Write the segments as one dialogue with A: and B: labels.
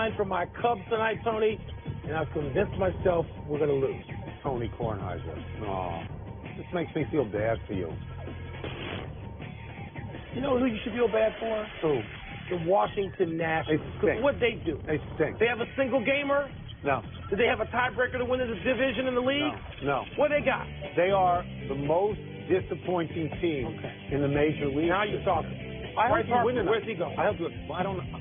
A: line for my Cubs tonight, Tony, and I've convinced myself we're going to lose.
B: Tony Kornheiser. Oh, this makes me feel bad for you.
A: You know who you should feel bad for?
B: Who?
A: The Washington Nationals.
B: They stink.
A: What'd they do?
B: They stink.
A: They have a single gamer?
B: No.
A: Did they have a tiebreaker to win the division in the league?
B: No.
A: What they got?
B: They are the most disappointing team in the major league.
A: Now you're talking.
B: I hope he wins.
A: Where's he going?
B: I hope he. I don't know.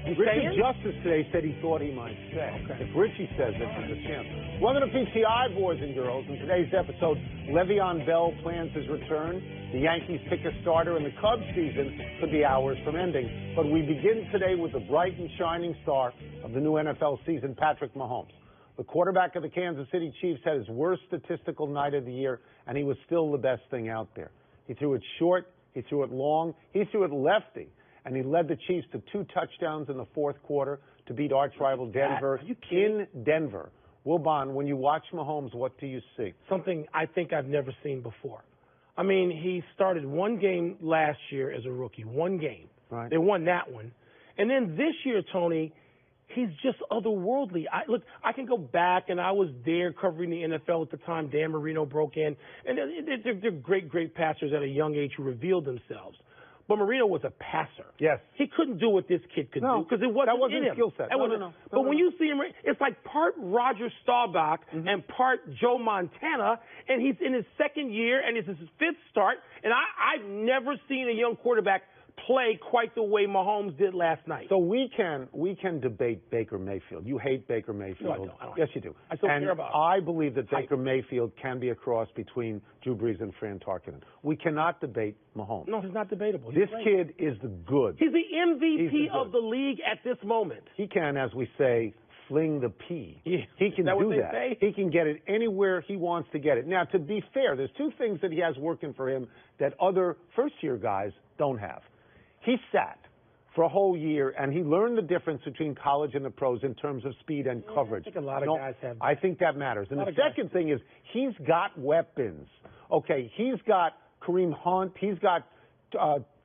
B: Richard Justice today said he thought he might stay.
A: Okay.
B: If Richie says it, there's a chance. Welcome to PTI, boys and girls. In today's episode, Le'Veon Bell plans his return. The Yankees pick a starter, and the Cubs season could be hours from ending. But we begin today with the bright and shining star of the new NFL season, Patrick Mahomes. The quarterback of the Kansas City Chiefs had his worst statistical night of the year, and he was still the best thing out there. He threw it short, he threw it long, he threw it lefty, and he led the Chiefs to 2 touchdowns in the fourth quarter to beat arch rival Denver in Denver. Wilbon, when you watch Mahomes, what do you see?
A: Something I think I've never seen before. I mean, he started one game last year as a rookie, one game.
B: Right.
A: They won that one. And then this year, Tony, he's just otherworldly. Look, I can go back, and I was there covering the NFL at the time Dan Marino broke in. And they're great, great passers at a young age who revealed themselves. But Marino was a passer.
B: Yes.
A: He couldn't do what this kid could do because it wasn't in him.
B: His skill set.
A: But when you see him, it's like part Roger Staubach and part Joe Montana, and he's in his second year, and it's his 5th start. And I've never seen a young quarterback play quite the way Mahomes did last night.
B: So we can debate Baker Mayfield. You hate Baker Mayfield.
A: No, I don't.
B: Yes, you do.
A: I still care about him.
B: I believe that Baker Mayfield can be a cross between Drew Brees and Fran Tarkenton. We cannot debate Mahomes.
A: No, he's not debatable.
B: This kid is the good.
A: He's the MVP of the league at this moment.
B: He can, as we say, fling the P.
A: Yeah.
B: He can do
A: what
B: that.
A: Say?
B: He can get it anywhere he wants to get it. Now, to be fair, there's 2 things that he has working for him that other first-year guys don't have. He sat for a whole year, and he learned the difference between college and the pros in terms of speed and coverage.
A: I think a lot of guys have that.
B: I think that matters. And the second thing is he's got weapons. Okay, he's got Kareem Hunt. He's got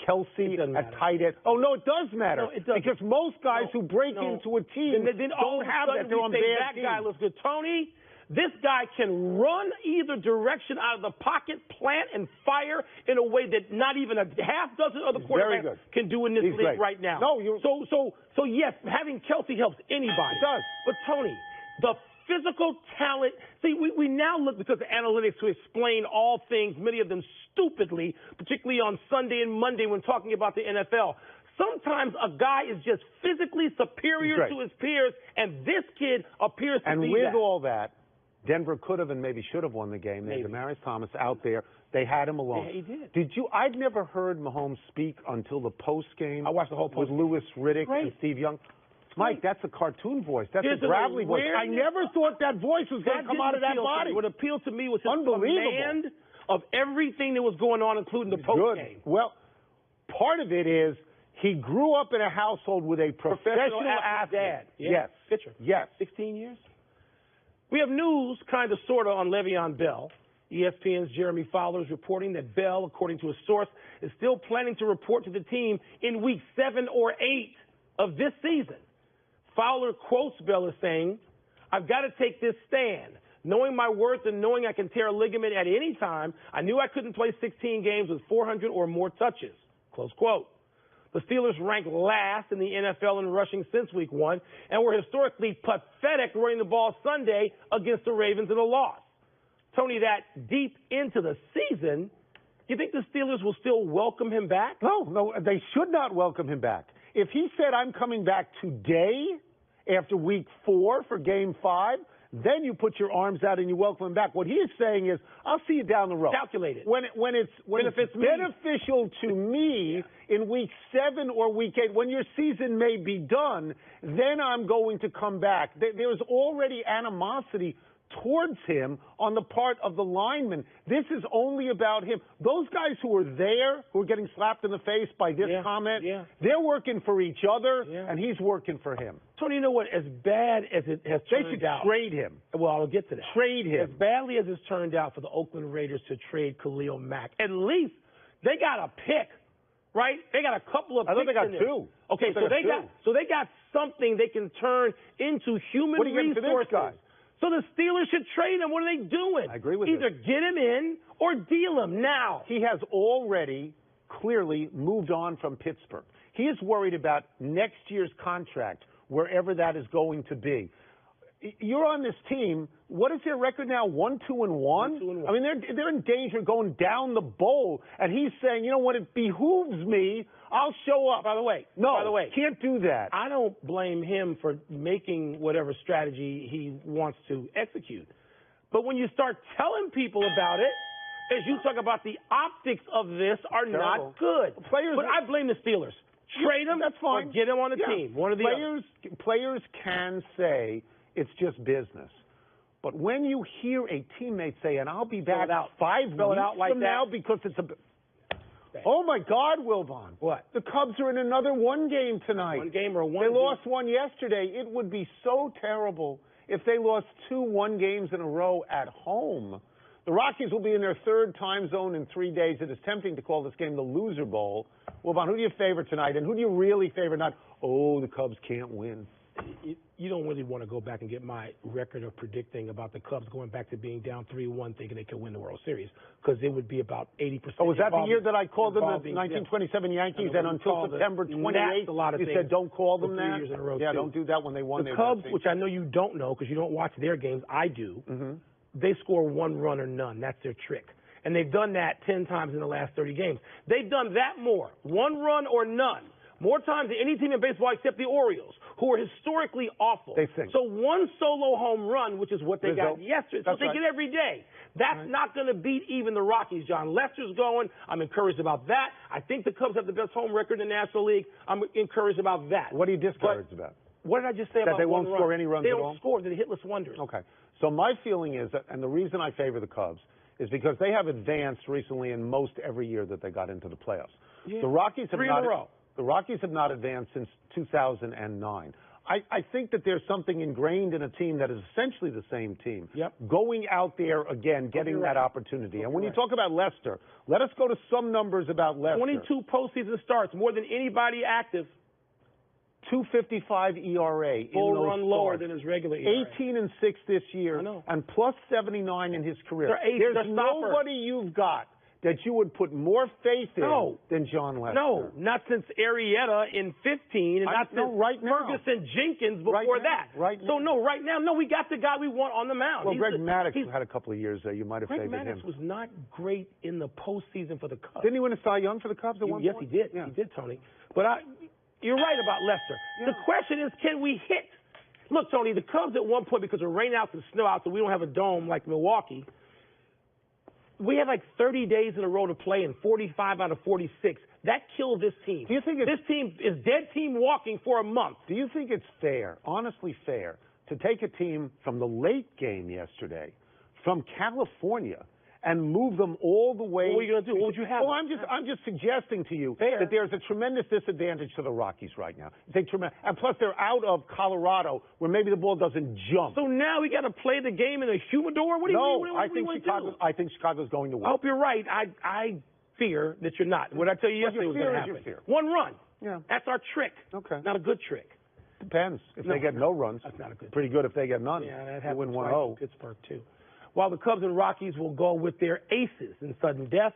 B: Kelsey at tight end. Oh, no, it does matter.
A: No, it doesn't.
B: Because most guys who break into a team don't have that. They're on bad teams.
A: Guy looks good. Tony, this guy can run either direction out of the pocket, plant, and fire in a way that not even a half dozen other quarterbacks can do in this league right now.
B: No,
A: so yes, having Kelsey helps anybody.
B: It does.
A: But Tony, the physical talent. See, we now look because of analytics to explain all things, many of them stupidly, particularly on Sunday and Monday when talking about the NFL. Sometimes a guy is just physically superior to his peers, and this kid appears to be that.
B: And with all that, Denver could have and maybe should have won the game. They had Demaryius Thomas out there. They had him alone.
A: Yeah, he did.
B: I'd never heard Mahomes speak until the post game.
A: I watched the whole post
B: with Louis Riddick and Steve Young. Mike, that's a cartoon voice. That's a gravelly voice. I never thought that voice was going to come out of that body.
A: What appealed to me was his command of everything that was going on, including the post game.
B: Well, part of it is he grew up in a household with a professional athlete.
A: Dad.
B: Yes.
A: Pitcher.
B: Yes.
A: 16 years. We have news, kind of, sort of, on Le'Veon Bell. ESPN's Jeremy Fowler is reporting that Bell, according to a source, is still planning to report to the team in week 7 or 8 of this season. Fowler quotes Bell as saying, "I've got to take this stand. Knowing my worth and knowing I can tear a ligament at any time, I knew I couldn't play 16 games with 400 or more touches." Close quote. The Steelers rank last in the NFL in rushing since week 1 and were historically pathetic running the ball Sunday against the Ravens in a loss. Tony, that deep into the season, you think the Steelers will still welcome him back?
B: No, they should not welcome him back. If he said, "I'm coming back today after week 4 for game 5, then you put your arms out and you welcome him back. What he is saying is, I'll see you down the road.
A: Calculate it.
B: When it's beneficial to me in week 7 or week 8, when your season may be done, then I'm going to come back. There's already animosity towards him on the part of the linemen. This is only about him. Those guys who are there, who are getting slapped in the face by this comment, they're working for each other, and he's working for him.
A: Tony, you know what? As bad as it has turned out.
B: They should trade him.
A: Well, I'll get to that.
B: Trade him.
A: As badly as it's turned out for the Oakland Raiders to trade Khalil Mack, at least they got a pick, right? They got a couple of picks.
B: I thought they got 2.
A: Okay, so they got something they can turn into human
B: What are you getting for this guy?
A: So the Steelers should trade him. What are they doing?
B: I agree with
A: Either get him in or deal him now.
B: He has already clearly moved on from Pittsburgh. He is worried about next year's contract, wherever that is going to be. You're on this team. What is their record now? 1-2-1?
A: 1-2-1.
B: I mean, they're in danger of going down the bowl. And he's saying, you know what, it behooves me. I'll show up.
A: By the way,
B: can't do that.
A: I don't blame him for making whatever strategy he wants to execute. But when you start telling people about it, as you talk about the optics of this are
B: terrible.
A: Not good. But I blame the Steelers. Trade him,
B: that's fine.
A: Or get him on the team. One of the
B: players can say it's just business. But when you hear a teammate say, and I'll be back 5 weeks from now because it's a... Oh, my God, Wilbon.
A: What?
B: The Cubs are in another one game tonight.
A: One game or one
B: They
A: game?
B: lost one yesterday. It would be so terrible if they lost 2 1-games in a row at home. The Rockies will be in their 3rd time zone in 3 days. It is tempting to call this game the Loser Bowl. Wilbon, who do you favor tonight? And who do you really favor? Not, the Cubs can't win.
A: You don't really want to go back and get my record of predicting about the Cubs going back to being down 3-1 thinking they could win the World Series, because it would be about 80%.
B: Oh, was that the year that I called them the 1927 Yankees, and until September 28th, you said don't call them that?
A: 3 years in a row,
B: yeah, don't do that when they won
A: the
B: their
A: Cubs, which I know you don't know because you don't watch their games. I do.
B: Mm-hmm.
A: They score 1 run or none. That's their trick. And they've done that 10 times in the last 30 games. They've done that more, 1 run or none, more times than any team in baseball except the Orioles, who are historically awful.
B: They think.
A: So 1 solo home run, which is what they got yesterday. That's what they get every day. That's not going to beat even the Rockies. John Lester's going. I'm encouraged about that. I think the Cubs have the best home record in the National League. I'm encouraged about that.
B: What are you discouraged about?
A: What did I just say about
B: that they won't score any runs
A: at
B: all?
A: They don't score. They're the hitless wonders.
B: Okay. So my feeling is that, and the reason I favor the Cubs is because they have advanced recently in most every year that they got into the playoffs.
A: Yeah.
B: The Rockies have
A: 3 in a row.
B: The Rockies have not advanced since 2009. I think that there's something ingrained in a team that is essentially the same team.
A: Yep.
B: Going out there again, getting that opportunity. And when you talk about Lester, let us go to some numbers about Lester.
A: 22 postseason starts, more than anybody active.
B: 2.55 ERA.
A: Full run lower than his regular ERA.
B: 18-6 this year, and plus 79 in his career.
A: There's
B: nobody you've got that you would put more faith in than John Lester.
A: No, not since Arrieta in 15, and not since Ferguson Jenkins before that.
B: Right now.
A: So, no, right now, we got the guy we want on the mound.
B: Well, Greg Maddux had a couple of years there. You might have favored him.
A: Greg Maddux was not great in the postseason for the Cubs.
B: Didn't he win a Cy Young for the Cubs at one point?
A: Yes, he did. Yeah. He did, Tony. But you're right about Lester. Yeah. The question is, can we hit? Look, Tony, the Cubs at one point, because of rain outs and snow outs, so we don't have a dome like Milwaukee, we had like 30 days in a row to play and 45 out of 46. That killed this team.
B: Do you think
A: this team is dead team walking for a month?
B: Do you think it's fair, honestly fair, to take a team from the late game yesterday, from California, and move them all the way?
A: What are you going to do? What would you have?
B: Well, I'm just suggesting to you that there's a tremendous disadvantage to the Rockies right now. And plus, they're out of Colorado, where maybe the ball doesn't jump.
A: So now we got to play the game in a humidor? What do you mean?
B: I think Chicago's going to win.
A: I hope you're right. I fear that you're not. What I tell you yesterday was going to happen. 1 run.
B: Yeah.
A: That's our trick.
B: Okay.
A: Not a good trick.
B: Depends. If they get no runs,
A: that's not a good.
B: Pretty good if they get none.
A: Yeah, that happens.
B: Win 1-0.
A: In Pittsburgh too. While the Cubs and Rockies will go with their aces in sudden death,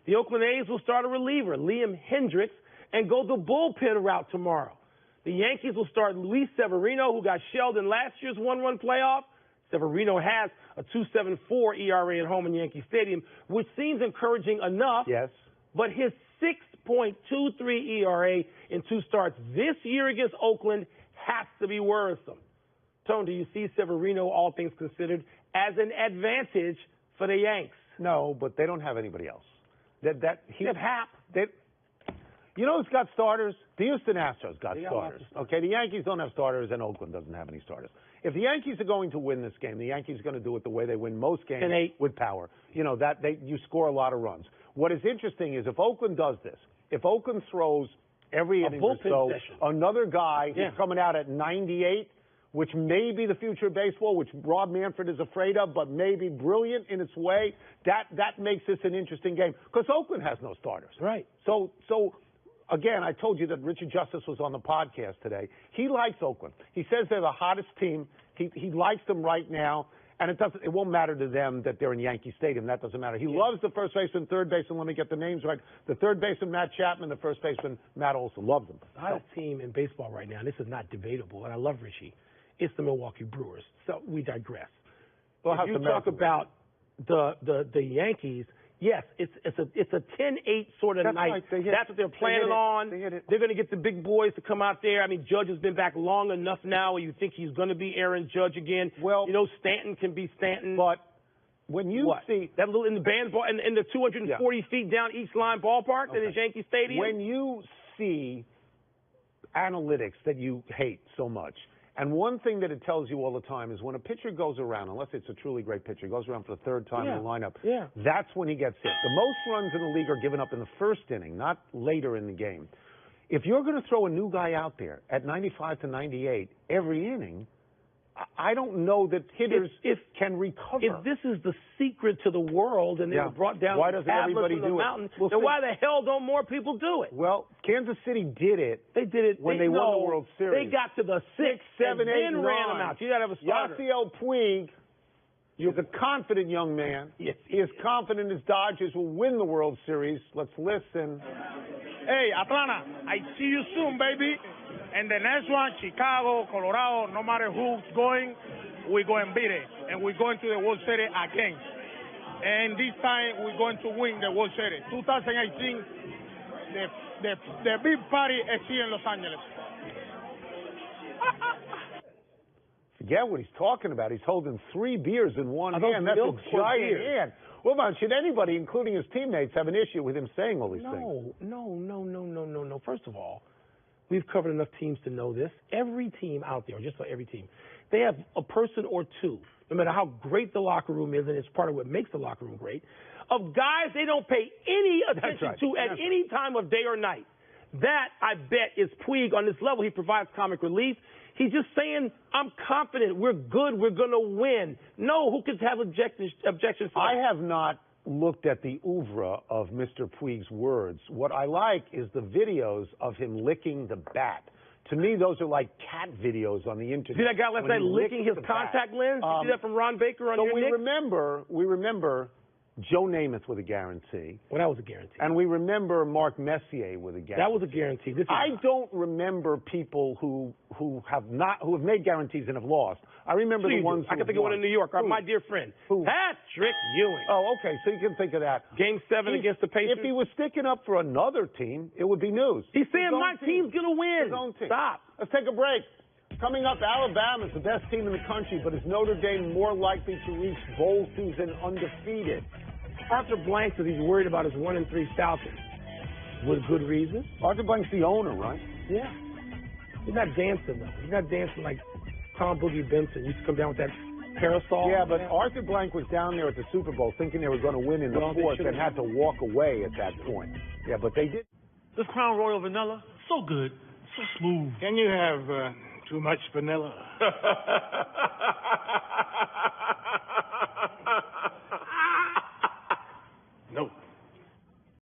A: the Oakland A's will start a reliever, Liam Hendricks, and go the bullpen route tomorrow. The Yankees will start Luis Severino, who got shelled in last year's 1-run playoff. Severino has a 2.74 ERA at home in Yankee Stadium, which seems encouraging enough.
B: Yes.
A: But his 6.23 ERA in 2 starts this year against Oakland has to be worrisome. Tone, do you see Severino, all things considered, as an advantage for the Yanks?
B: No, but they don't have anybody else.
A: They have Happ.
B: You know who's got starters? The Houston Astros got starters. Okay, the Yankees don't have starters, and Oakland doesn't have any starters. If the Yankees are going to win this game, the Yankees are going to do it the way they win most games, with power. You know, you score a lot of runs. What is interesting is if Oakland does this, if Oakland throws every inning or so, another guy who's coming out at 98, which may be the future of baseball, which Rob Manfred is afraid of, but may be brilliant in its way, that makes this an interesting game. Because Oakland has no starters.
A: Right.
B: So again, I told you that Richard Justice was on the podcast today. He likes Oakland. He says they're the hottest team. He likes them right now. And it won't matter to them that they're in Yankee Stadium. That doesn't matter. He loves the first baseman, third baseman. Let me get the names right. The third baseman, Matt Chapman. The first baseman, Matt Olson. Loves them.
A: The hottest team in baseball right now, and this is not debatable, and I love Richie, it's the Milwaukee Brewers. So we digress.
B: Well,
A: if you talk about the Yankees, yes, it's a 10-8 sort of night.
B: Right.
A: That's what they're planning on. They're going to get the big boys to come out there. I mean, Judge has been back long enough now where you think he's going to be Aaron Judge again.
B: Well,
A: you know, Stanton can be Stanton.
B: But when you see
A: that little in the band ball in the 240 feet down East Line ballpark that is Yankee Stadium.
B: When you see analytics that you hate so much. And one thing that it tells you all the time is when a pitcher goes around, unless it's a truly great pitcher, goes around for the third time in the lineup, that's when he gets hit. The most runs in the league are given up in the first inning, not later in the game. If you're going to throw a new guy out there at 95 to 98 every inning, I don't know that hitters can recover.
A: If this is the secret to the world and they were brought down
B: why doesn't everybody
A: from the
B: do
A: mountain,
B: it?
A: then why the hell don't more people do it?
B: Well, Kansas City did it.
A: They did it
B: when they won the World Series.
A: They got to the 6, 7, 8, and then ran them out. You got to have a starter.
B: Yasiel Puig is a confident young man.
A: Yes.
B: He is confident his Dodgers will win the World Series. Let's listen.
C: Hey, Atlanta, I see you soon, baby. And the next one, Chicago, Colorado, no matter who's going, we're going to beat it. And we're going to the World Series again. And this time, we're going to win the World Series. 2018, the big party is here in Los Angeles.
B: Forget what he's talking about. He's holding 3 beers in one hand. That's a giant hand. Well, man, should anybody, including his teammates, have an issue with him saying all these things?
A: No. First of all, we've covered enough teams to know this. Every team out there, just about every team, they have a person or two, no matter how great the locker room is, and it's part of what makes the locker room great, of guys they don't pay any attention to at any time of day or night. That, I bet, is Puig on this level. He provides comic relief. He's just saying, I'm confident, we're good, we're going to win. No, who could have objections to that?
B: I have not looked at the oeuvre of Mr. Puig's words. What I like is the videos of him licking the bat. To me, those are like cat videos on the internet.
A: See that guy last night licking his contact lens? You see that from Ron Baker on your Knicks?
B: We remember Joe Namath with a guarantee.
A: Well, that was a guarantee.
B: And we remember Mark Messier with a guarantee.
A: That was a guarantee.
B: I don't remember people who have made guarantees and have lost. I remember the ones.
A: I can think of one in New York. My dear friend, Patrick Ewing.
B: Oh, okay. So you can think of that.
A: Game 7 against the Pacers.
B: If he was sticking up for another team, it would be news.
A: He's saying my team's gonna win.
B: His own team.
A: Stop.
B: Let's take a break. Coming up, Alabama's the best team in the country, but is Notre Dame more likely to reach bowl season undefeated?
A: Arthur Blank says he's worried about his 1-3 Falcons. With good reason.
B: Arthur Blank's the owner, right?
A: Yeah. He's not dancing, though. He's not dancing like Tom Boogie Benson used to come down with that parasol.
B: Yeah, but Arthur Blank was down there at the Super Bowl thinking they were going to win in the fourth and had to walk away at that point. Yeah, but they did.
D: This Crown Royal Vanilla, so good, so smooth.
C: Can you have too much vanilla?